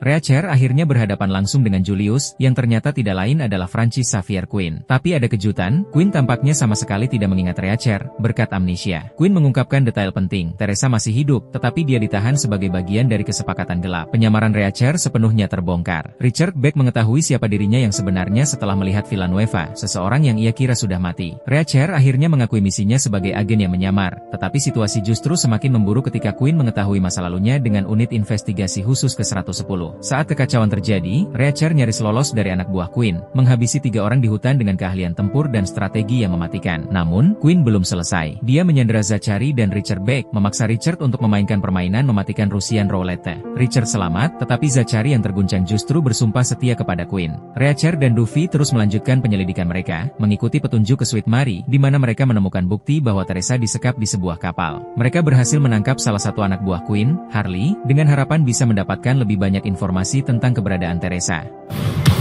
Reacher akhirnya berhadapan langsung dengan Julius, yang ternyata tidak lain adalah Francis Xavier Quinn. Tapi ada kejutan, Quinn tampaknya sama sekali tidak mengingat Reacher, berkat amnesia. Quinn mengungkapkan detail penting, Teresa masih hidup, tetapi dia ditahan sebagai bagian dari kesepakatan gelap. Penyamaran Reacher sepenuhnya terbongkar. Richard Beck mengetahui siapa dirinya yang sebenarnya setelah melihat Villanueva, seseorang yang ia kira sudah mati. Reacher akhirnya mengakui misinya sebagai agen yang menyamar, tetapi situasi justru semakin memburuk ketika Quinn mengetahui masa lalunya dengan unit investigasi khusus ke-110. Saat kekacauan terjadi, Reacher nyaris lolos dari anak buah Quinn, menghabisi 3 orang di hutan dengan keahlian tempur dan strategi yang mematikan. Namun, Quinn belum selesai. Dia menyandera Zachary dan Richard Beck, memaksa Richard untuk memainkan permainan mematikan Russian Roulette. Richard selamat, tetapi Zachary yang terguncang justru bersumpah setia kepada Quinn. Reacher dan Duffy terus melanjutkan penyelidikan mereka, mengikuti petunjuk ke Sweet Mary, di mana mereka menemukan bukti bahwa Teresa disekap di sebuah kapal. Mereka berhasil menangkap salah satu anak buah Quinn, Harley, dengan harapan bisa mendapatkan lebih banyak informasi tentang keberadaan Teresa.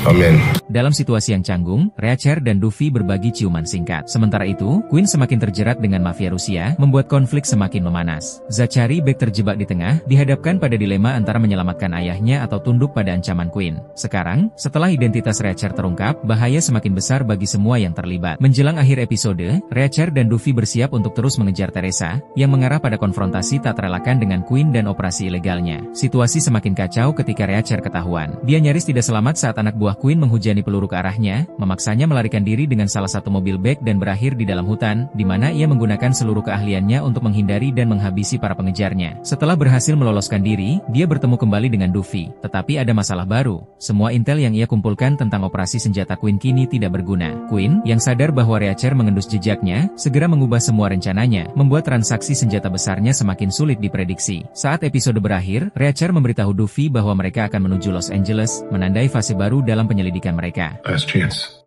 Amin. Dalam situasi yang canggung, Reacher dan Duffy berbagi ciuman singkat. Sementara itu, Quinn semakin terjerat dengan mafia Rusia, membuat konflik semakin memanas. Zachary Beck terjebak di tengah, dihadapkan pada dilema antara menyelamatkan ayahnya atau tunduk pada ancaman Quinn. Sekarang, setelah identitas Reacher terungkap, bahaya semakin besar bagi semua yang terlibat. Menjelang akhir episode, Reacher dan Duffy bersiap untuk terus mengejar Teresa, yang mengarah pada konfrontasi tak terelakkan dengan Quinn dan operasi ilegalnya. Situasi semakin kacau ketika Reacher ketahuan. Dia nyaris tidak selamat saat anak buah Quinn menghujani peluru ke arahnya, memaksanya melarikan diri dengan salah satu mobil Beck dan berakhir di dalam hutan, di mana ia menggunakan seluruh keahliannya untuk menghindari dan menghabisi para pengejarnya. Setelah berhasil meloloskan diri, dia bertemu kembali dengan Duffy. Tetapi ada masalah baru. Semua intel yang ia kumpulkan tentang operasi senjata Quinn kini tidak berguna. Quinn, yang sadar bahwa Reacher mengendus jejaknya, segera mengubah semua rencananya, membuat transaksi senjata besarnya semakin sulit diprediksi. Saat episode berakhir, Reacher memberitahu Duffy bahwa mereka akan menuju Los Angeles, menandai fase baru dalam penyelidikan mereka. Last chance.